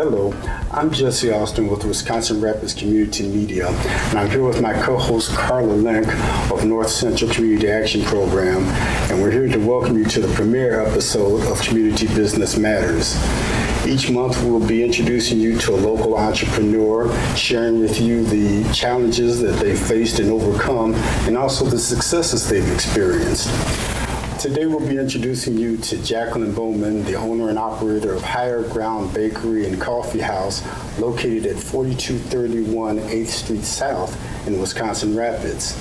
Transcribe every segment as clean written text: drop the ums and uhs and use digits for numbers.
Hello, I'm Jesse Austin with Wisconsin Rapids Community Media, and I'm here with my co-host Carla Lenk of North Central Community Action Program, and we're here to welcome you to the premiere episode of Community Business Matters. Each month we'll be introducing you to a local entrepreneur, sharing with you the challenges that they've faced and overcome, and also the successes they've experienced. Today we'll be introducing you to Jacalyn Bohman, the owner and operator of Higher Ground Bakery and Coffee House, located at 4231 8th Street South in Wisconsin Rapids.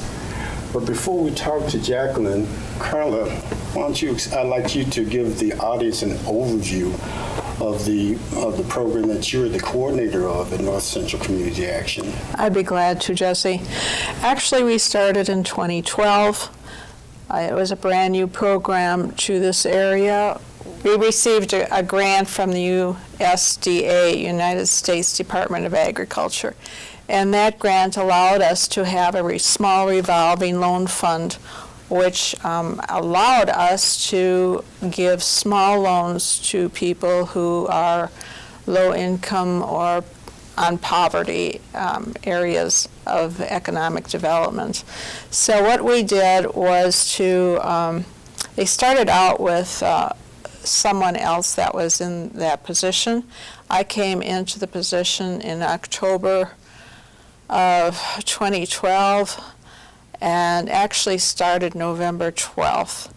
But before we talk to Jacalyn, Carla, I'd like you to give the audience an overview of the program that you're the coordinator of at North Central Community Action. I'd be glad to, Jesse. Actually, we started in 2012. It was a brand new program to this area. We received a grant from the USDA, United States Department of Agriculture, and that grant allowed us to have a small revolving loan fund, which allowed us to give small loans to people who are low income or on poverty areas of economic development. So what we did was they started out with someone else that was in that position. I came into the position in October of 2012 and actually started November 12th.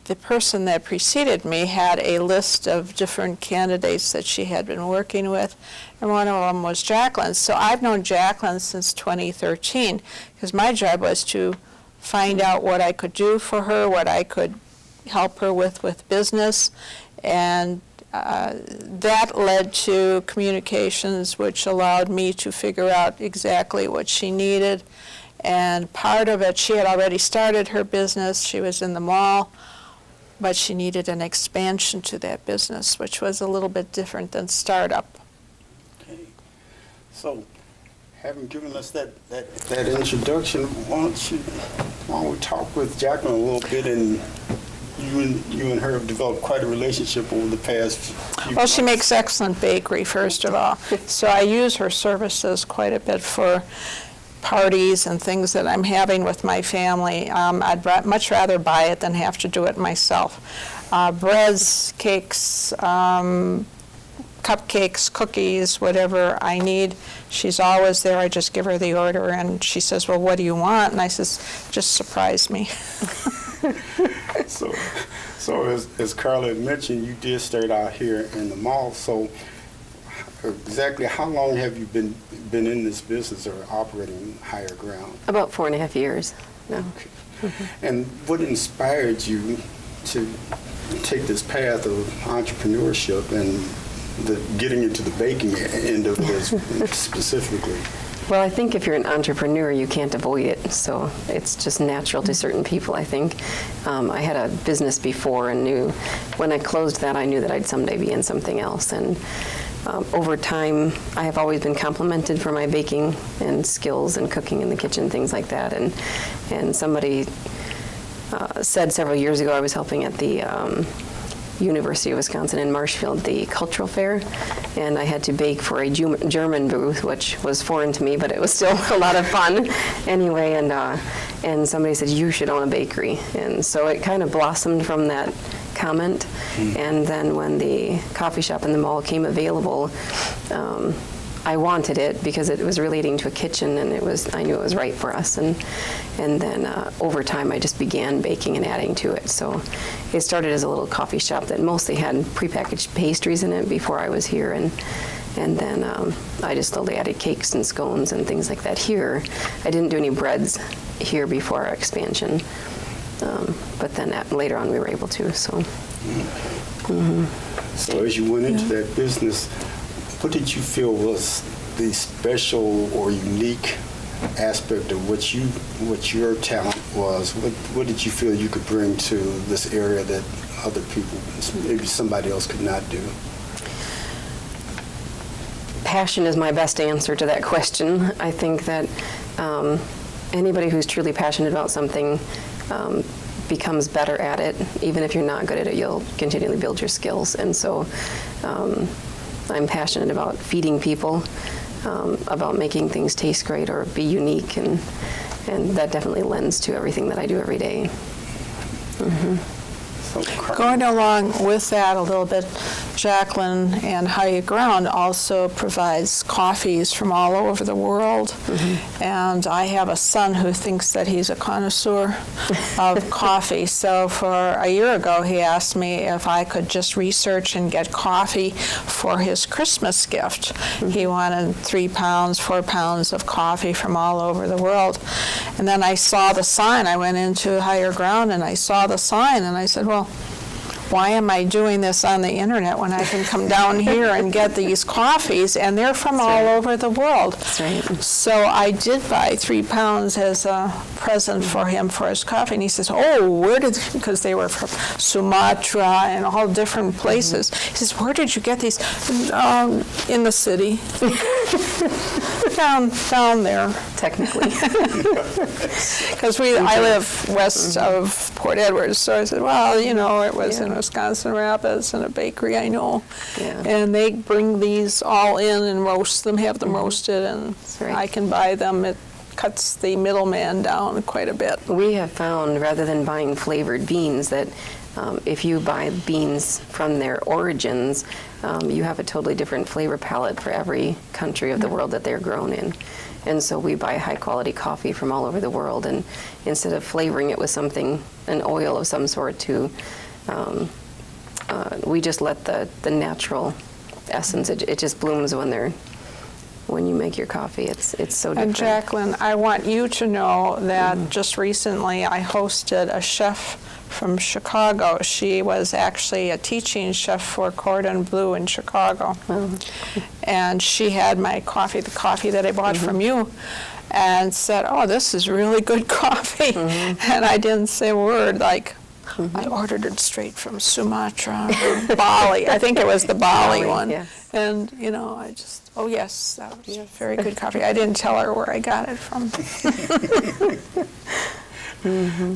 The person that preceded me had a list of different candidates that she had been working with, and one of them was Jacalyn. So I've known Jacalyn since 2013, because my job was to find out what I could do for her, what I could help her with business, and that led to communications, which allowed me to figure out exactly what she needed. And part of it, she had already started her business. She was in the mall, but she needed an expansion to that business, which was a little bit different than startup. Okay. So, having given us that introduction, why don't we talk with Jacalyn a little bit, and you and her have developed quite a relationship over the past few months. She makes excellent bakery, first of all. So I use her services quite a bit for parties and things that I'm having with my family. I'd much rather buy it than have to do it myself. Breads, cakes, cupcakes, cookies, whatever I need, she's always there. I just give her the order and she says, well, what do you want? And I says, just surprise me. So as Carla had mentioned, you did start out here in the mall. So exactly how long have you been in this business or operating Higher Ground? About 4.5 years now. Okay. Mm-hmm. And what inspired you to take this path of entrepreneurship and getting into the baking end of it specifically? Well, I think if you're an entrepreneur, you can't avoid it. So it's just natural to certain people, I think. I had a business before and knew when I closed that, I knew that I'd someday be in something else. And over time, I have always been complimented for my baking and skills and cooking in the kitchen, things like that. And somebody said several years ago, I was helping at the University of Wisconsin in Marshfield, the cultural fair, and I had to bake for a German booth, which was foreign to me, but it was still a lot of fun anyway. And somebody said, you should own a bakery. And so it kind of blossomed from that comment. And then when the coffee shop in the mall came available, I wanted it because it was relating to a kitchen, and I knew it was right for us. And then over time, I just began baking and adding to it. So it started as a little coffee shop that mostly had prepackaged pastries in it before I was here, and then I just slowly added cakes and scones and things like that here. I didn't do any breads here before our expansion, but then later on we were able to. So. Mm-hmm. So as you went into that business, what did you feel was the special or unique aspect of what your talent was? What did you feel you could bring to this area that other people, maybe somebody else, could not do? Passion is my best answer to that question. I think that anybody who's truly passionate about something becomes better at it. Even if you're not good at it, you'll continually build your skills. And so I'm passionate about feeding people, about making things taste great or be unique, and that definitely lends to everything that I do every day. Going along with that a little bit, Jacalyn and Higher Ground also provides coffees from all over the world. And I have a son who thinks that he's a connoisseur of coffee. So for a year ago, he asked me if I could just research and get coffee for his Christmas gift. He wanted 3 pounds, 4 pounds of coffee from all over the world. And then I saw the sign. I went into Higher Ground and I saw the sign and I said, well, why am I doing this on the internet when I can come down here and get these coffees? And they're from all over the world. That's right. So I did buy 3 pounds as a present for him for his coffee. And he says, oh, where did, because they were from Sumatra and all different places. He says, where did you get these? In the city. down there. Technically. Because I live west of Port Edwards, so I said, well, you know, it was in Wisconsin Rapids and a bakery I know. Yeah. And they bring these all in and roast them, have them roasted, and right. I can buy them. It cuts the middleman down quite a bit. We have found, rather than buying flavored beans, that if you buy beans from their origins, you have a totally different flavor palette for every country of the world that they're grown in. And so we buy high quality coffee from all over the world, and instead of flavoring it with something, an oil of some sort, we just let the natural essence, it just blooms when you make your coffee. It's so different. And Jacalyn, I want you to know that just recently I hosted a chef from Chicago. She was actually a teaching chef for Cordon Bleu in Chicago. And she had my coffee, the coffee that I bought from you, and said, oh, this is really good coffee. And I didn't say a word, like, I ordered it straight from Sumatra or Bali. I think it was the Bali one. Yes. And, you know, I just, oh, yes, that was very good coffee. I didn't tell her where I got it from.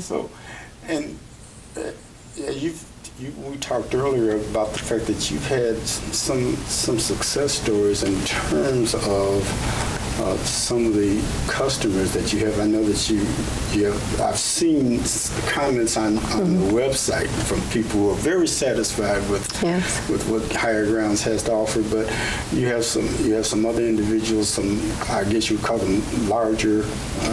So, and we talked earlier about the fact that you've had some success stories in terms of some of the customers that you have. I know that you have, I've seen comments on the website from people who are very satisfied with what Higher Grounds has to offer, but you have some other individuals, some, I guess you would call them larger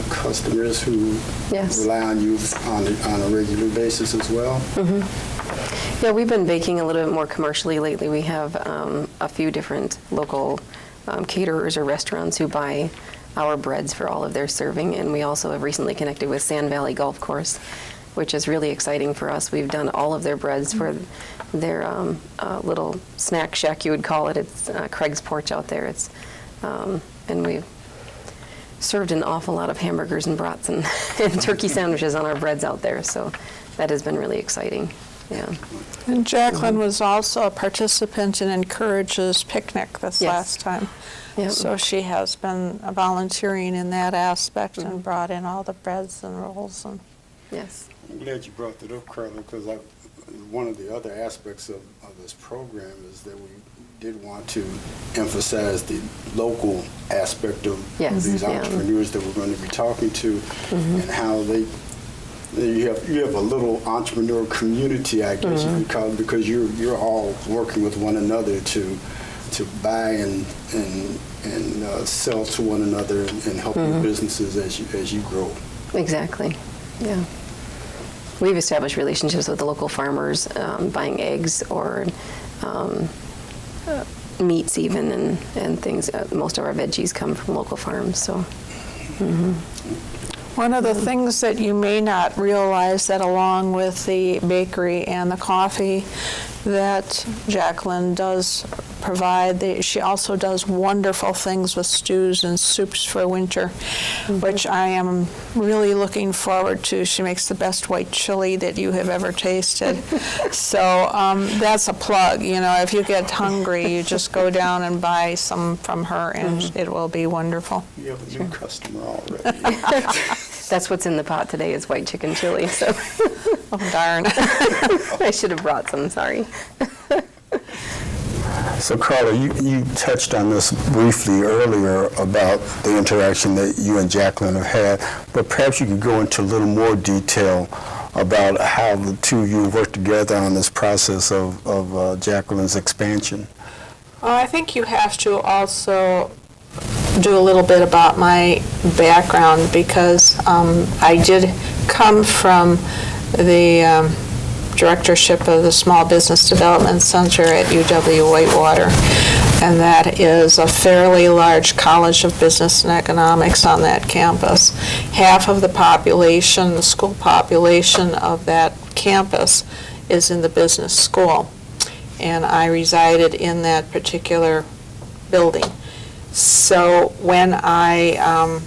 customers who rely on you on a regular basis as well. Yeah, we've been baking a little bit more commercially lately. We have a few different local caterers or restaurants who buy our breads for all of their serving, and we also have recently connected with Sand Valley Golf Course, which is really exciting for us. We've done all of their breads for their little snack shack, you would call it. It's Craig's Porch out there. It's and we've served an awful lot of hamburgers and brats and turkey sandwiches on our breads out there, so that has been really exciting. Yeah. And Jacalyn was also a participant in Encourage's picnic this last time. Yep. So she has been volunteering in that aspect and brought in all the breads and rolls. And Yes. I'm glad you brought that up, Carla, because one of the other aspects of this program is that we did want to emphasize the local aspect of these entrepreneurs that we're going to be talking to, and how you have a little entrepreneurial community, I guess you could call it, because you're all working with one another to buy and sell to one another and help your businesses as you grow. Exactly. Yeah. We've established relationships with the local farmers, buying eggs or meats even, and things. Most of our veggies come from local farms, so. one of the things that you may not realize, that along with the bakery and the coffee that Jacalyn does provide, she also does wonderful things with stews and soups for winter, which I am really looking forward to. She makes the best white chili that you have ever tasted. So that's a plug. You know, if you get hungry, you just go down and buy some from her, and it will be wonderful. You have a new customer already. That's what's in the pot today is white chicken chili. So, oh darn! I should have brought some. Sorry. So Carla, you touched on this briefly earlier about the interaction that you and Jacalyn have had, but perhaps you could go into a little more detail about how the two of you worked together on this process of Jacalyn's expansion. I think you have to also do a little bit about my background because I did come from the directorship of the Small Business Development Center at UW-Whitewater, and that is a fairly large college of business and economics on that campus. Half of the population, the school population of that campus, is in the business school, and I resided in that particular building. So when I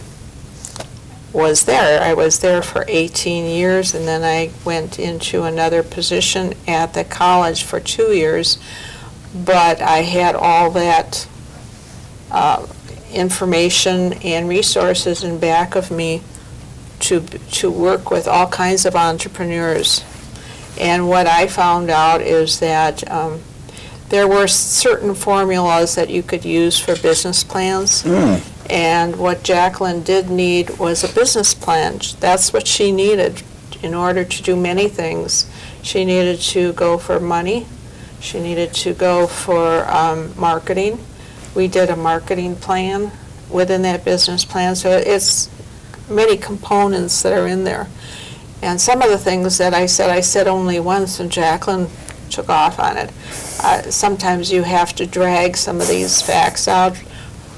was there for 18 years, and then I went into another position at the college for 2 years, but I had all that information and resources in back of me to work with all kinds of entrepreneurs. And what I found out is that there were certain formulas that you could use for business plans. And what Jacalyn did need was a business plan. That's what she needed in order to do many things. She needed to go for money. She needed to go for marketing. We did a marketing plan within that business plan. So it's many components that are in there. And some of the things that I said only once, and Jacalyn took off on it. Sometimes you have to drag some of these facts out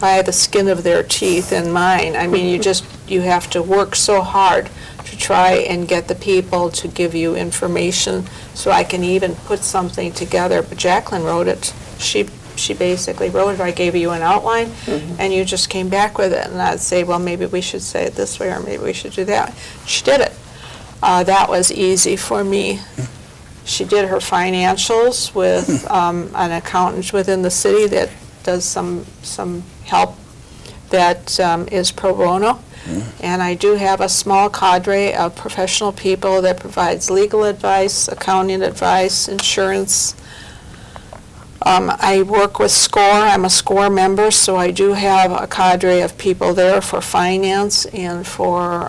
by the skin of their teeth and mine. I mean, you have to work so hard to try and get the people to give you information so I can even put something together. But Jacalyn wrote it. She basically wrote it. I gave you an outline, and you just came back with it. And I'd say, well, maybe we should say it this way, or maybe we should do that. She did it. That was easy for me. She did her financials with an accountant within the city that does some help that is pro bono. And I do have a small cadre of professional people that provides legal advice, accounting advice, insurance. I work with SCORE. I'm a SCORE member, so I do have a cadre of people there for finance and for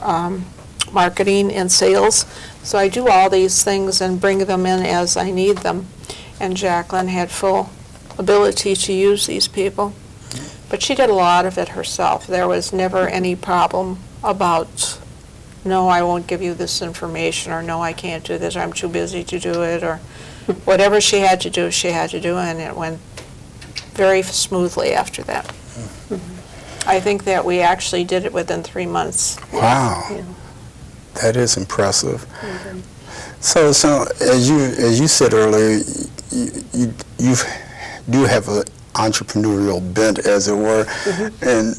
marketing and sales. So I do all these things and bring them in as I need them. And Jacalyn had full ability to use these people. But she did a lot of it herself. There was never any problem about, no, I won't give you this information, or no, I can't do this, or I'm too busy to do it, or whatever she had to do, and it went very smoothly after that. I think that we actually did it within 3 months. Wow. Yeah. That is impressive. So as you said earlier, you do have an entrepreneurial bent, as it were, and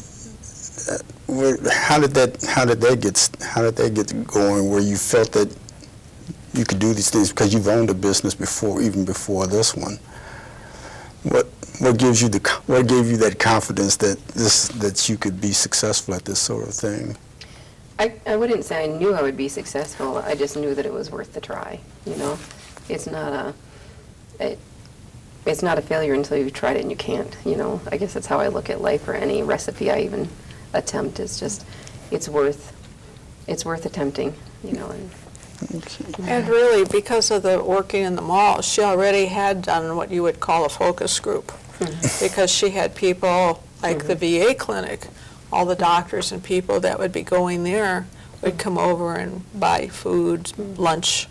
how did that get going? Where you felt that you could do these things because you've owned a business before, even before this one. What gave you that confidence that you could be successful at this sort of thing? I wouldn't say I knew I would be successful. I just knew that it was worth the try. You know, it's not a failure until you've tried it and you can't. You know, I guess that's how I look at life, or any recipe I even attempt. It's just, it's worth attempting. You know. And really, because of the working in the mall, she already had done what you would call a focus group, because she had people like the VA clinic. All the doctors and people that would be going there would come over and buy food, lunch,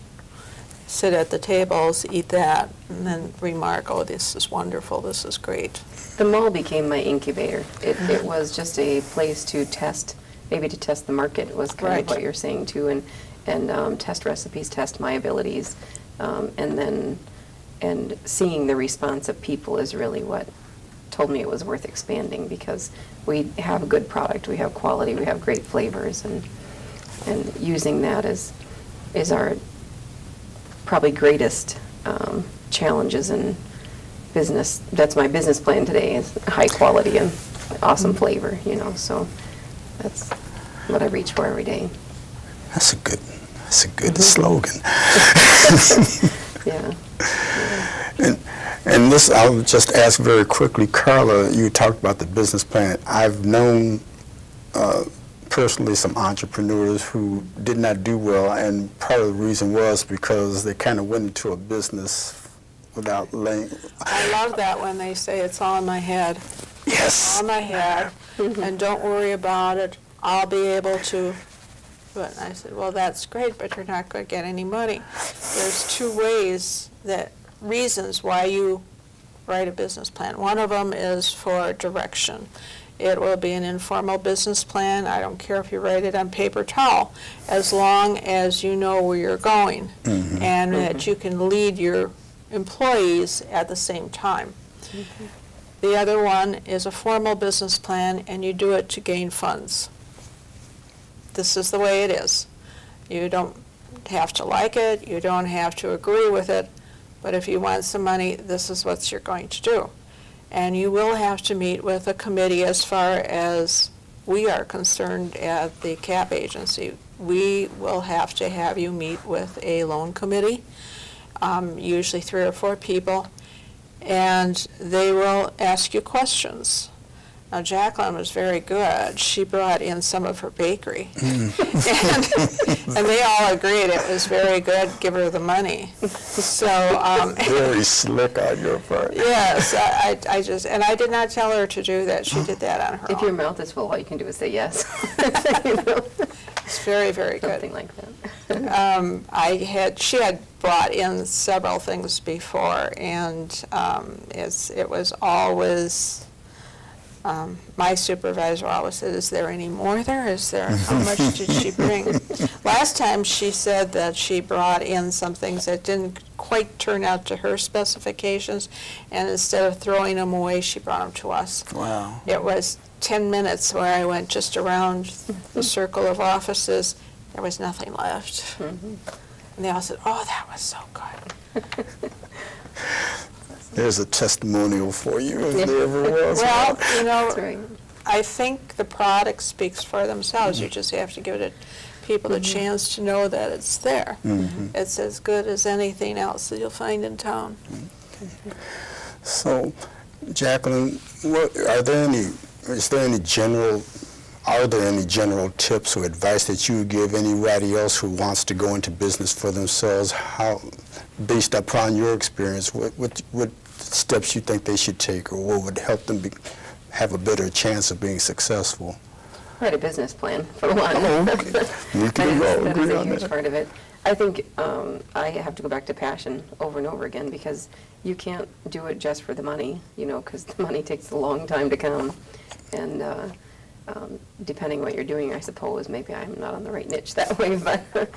sit at the tables, eat that, and then remark, oh, this is wonderful, this is great. The mall became my incubator. It was just a place to test, maybe to test the market was kind of what you're saying too, and test recipes, test my abilities, and seeing the response of people is really what told me it was worth expanding, because we have a good product, we have quality, we have great flavors, and using that is our probably greatest challenges in business. That's my business plan today, is high quality and awesome flavor, you know, so that's what I reach for every day. That's a good slogan. Yeah. And this, I'll just ask very quickly, Carla, you talked about the business plan. I've known personally some entrepreneurs who did not do well, and part of the reason was because they kind of went into a business without laying. I love that when they say it's all in my head. Yes. All in my head, and don't worry about it. I'll be able to. But I said, well, that's great, but you're not going to get any money. There's two reasons why you write a business plan. One of them is for direction. It will be an informal business plan. I don't care if you write it on paper towel, as long as you know where you're going and that you can lead your employees at the same time. The other one is a formal business plan, and you do it to gain funds. This is the way it is. You don't have to like it, you don't have to agree with it, but if you want some money, this is what you're going to do. And you will have to meet with a committee as far as we are concerned at the CAP agency. We will have to have you meet with a loan committee, usually 3 or 4 people, and they will ask you questions. Now, Jacalyn was very good. She brought in some of her bakery. And they all agreed it was very good. Give her the money. So Very slick on your part. yes, I did not tell her to do that. She did that on her If own. your mouth is full, all you can do is say yes. You know, It's very, very good. something like that. She had brought in several things before, and it was always, my supervisor always said, is there any more there? Is there, how much did she bring? Last time she said that she brought in some things that didn't quite turn out to her specifications, and instead of throwing them away, she brought them to us. Wow. It was 10 minutes where I went just around the circle of offices. There was nothing left. And they all said, oh, that was so good. There's a testimonial for you, if there ever was. Well, you know, That's right. I think the product speaks for themselves. You just have to give people a chance to know that it's there. It's as good as anything else that you'll find in town. So, Jacalyn, are there any general tips or advice that you would give anybody else who wants to go into business for themselves? How, based upon your experience, what steps you think they should take, or what would help them have a better chance of being successful? Write a business plan, for one. We can all That is agree a on huge that. part of it. I think I have to go back to passion over and over again, because you can't do it just for the money, you know, because the money takes a long time to come. And depending what you're doing, I suppose, maybe I'm not on the right niche that way, but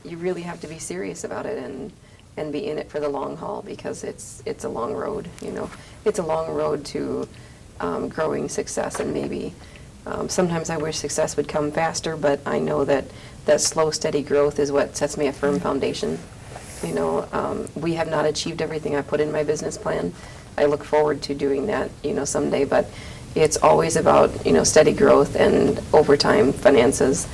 you really have to be serious about it and be in it for the long haul, because it's a long road, you know. It's a long road to growing success, and maybe sometimes I wish success would come faster, but I know that slow, steady growth is what sets me a firm foundation. You know, we have not achieved everything I put in my business plan. I look forward to doing that, you know, someday, but it's always about, you know, steady growth and over time finances.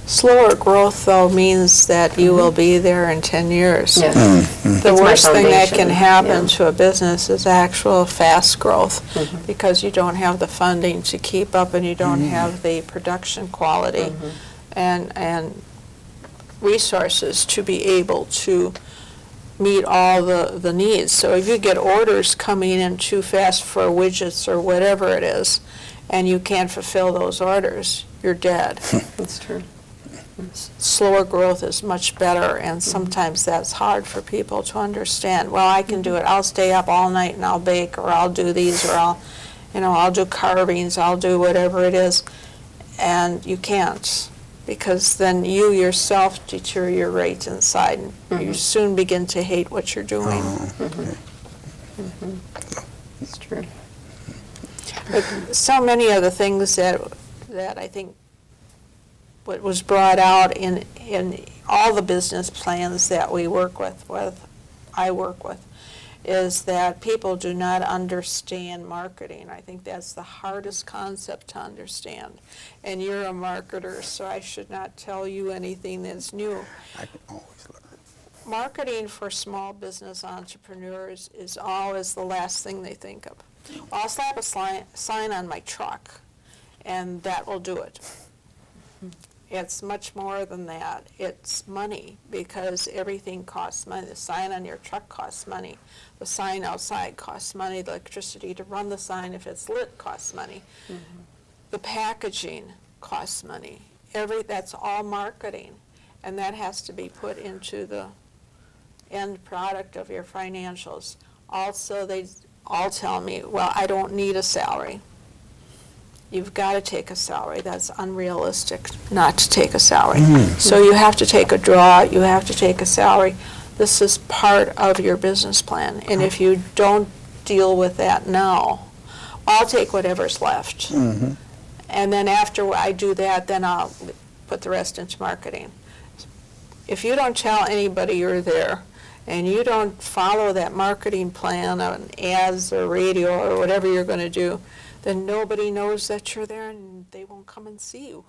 Slower growth, though, means that you will be there in 10 years. Yes. The It's my worst thing that foundation, can happen yeah. to a business is actual fast growth, because you don't have the funding to keep up, and you don't have the production quality and resources to be able to meet all the needs. So if you get orders coming in too fast for widgets or whatever it is, and you can't fulfill those orders, you're dead. That's true. Slower growth is much better, and sometimes that's hard for people to understand. Well, I can do it. I'll stay up all night and I'll bake, or I'll do these, or I'll do carvings, I'll do whatever it is. And you can't, because then you yourself deteriorate inside, and you soon begin to hate what you're doing. It's true. But so many of the things that I think what was brought out in all the business plans that we work I work with, is that people do not understand marketing. I think that's the hardest concept to understand. And you're a marketer, so I should not tell you anything that's new. I can always learn. marketing for small business entrepreneurs is always the last thing they think of. I'll slap a sign on my truck, and that will do it. It's much more than that. It's money, because everything costs money. The sign on your truck costs money. The sign outside costs money. The electricity to run the sign, if it's lit, costs money. The packaging costs money. That's all marketing, and that has to be put into the end product of your financials. Also, they all tell me, well, I don't need a salary. You've got to take a salary. That's unrealistic not to take a salary. So you have to take a draw, you have to take a salary. This is part of your business plan, and if you don't deal with that now, I'll take whatever's left. And then after I do that, then I'll put the rest into marketing. If you don't tell anybody you're there, and you don't follow that marketing plan on ads or radio or whatever you're going to do, then nobody knows that you're there, and they won't come and see you.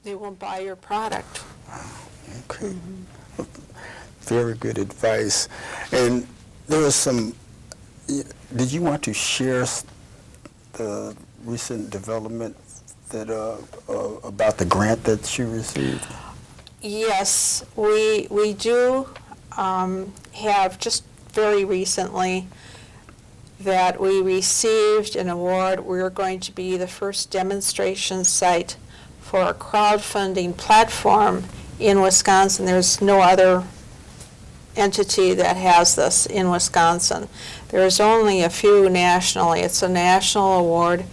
They won't buy your product. Okay. Very good advice. And there was some, did you want to share the recent development that about the grant that you received? Yes, we do have just very recently that we received an award. We're going to be the first demonstration site for a crowdfunding platform in Wisconsin. There's no other entity that has this in Wisconsin. There's only a few nationally. It's a national award,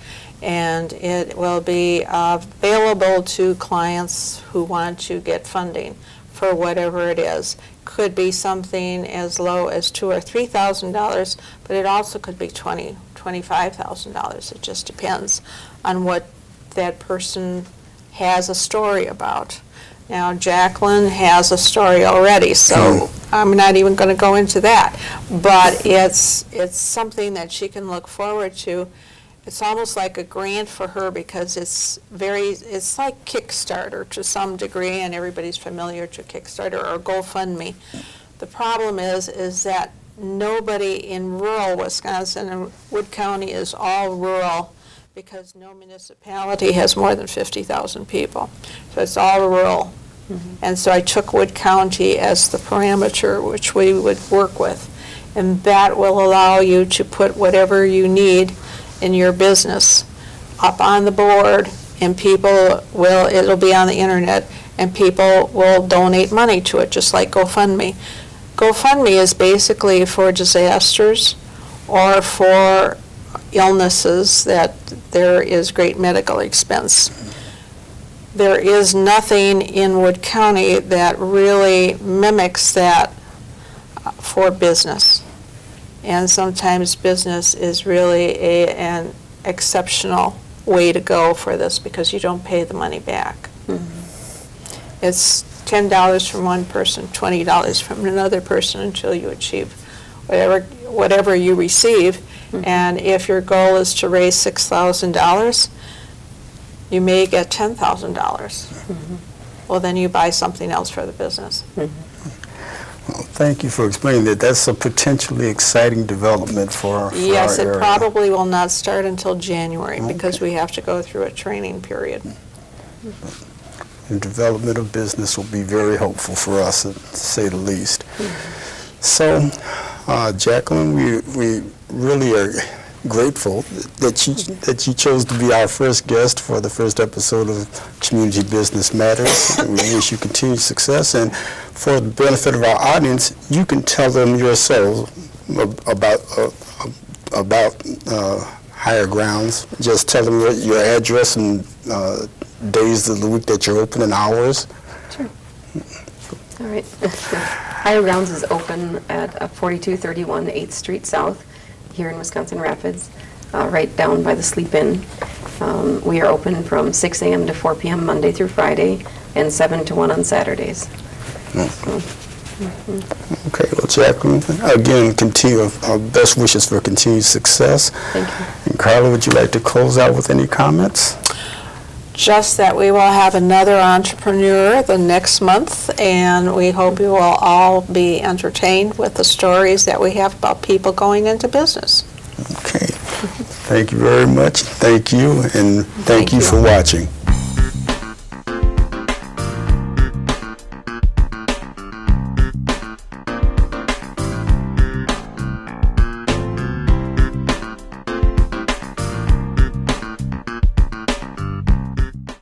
and it will be available to clients who want to get funding for whatever it is. Could be something as low as $2,000 or $3,000, but it also could be $20,000, $25,000. It just depends on what that person has a story about. Now, Jacalyn has a story already, so I'm not even going to go into that. But it's something that she can look forward to. It's almost like a grant for her, because it's like Kickstarter to some degree, and everybody's familiar to Kickstarter or GoFundMe. The problem is that nobody in rural Wisconsin, and Wood County is all rural, because no municipality has more than 50,000 people. So it's all rural. And so I took Wood County as the parameter which we would work with. And that will allow you to put whatever you need in your business up on the board, and it'll be on the internet, and people will donate money to it, just like GoFundMe. GoFundMe is basically for disasters or for illnesses that there is great medical expense. There is nothing in Wood County that really mimics that for business. And sometimes business is really an exceptional way to go for this, because you don't pay the money back. It's $10 from one person, $20 from another person, until you achieve whatever you receive. And if your goal is to raise $6,000, you may get $10,000. Well, then you buy something else for the business. Well, thank you for explaining that. That's a potentially exciting development for Yes, our it area. probably will not start until January, because we have to go through a training period. The development of business will be very hopeful for us, to say the least. So, Jacalyn, we really are grateful that you chose to be our first guest for the first episode of Community Business Matters. We wish you continued success, and for the benefit of our audience, you can tell them yourself about Higher Grounds. Just tell them your address and days of the week that you're open and hours. Sure. All right. Higher Grounds is open at 4231 8th Street South here in Wisconsin Rapids, right down by the Sleep Inn. We are open from 6 a.m. to 4 p.m. Monday through Friday, and 7 to 1 on Saturdays. Okay, well, Jacalyn, again, continue our best wishes for continued success. Thank you. And Carla, would you like to close out with any comments? just that we will have another entrepreneur the next month, and we hope you will all be entertained with the stories that we have about people going into business. Okay. Thank you very much. Thank you, and thank you for watching.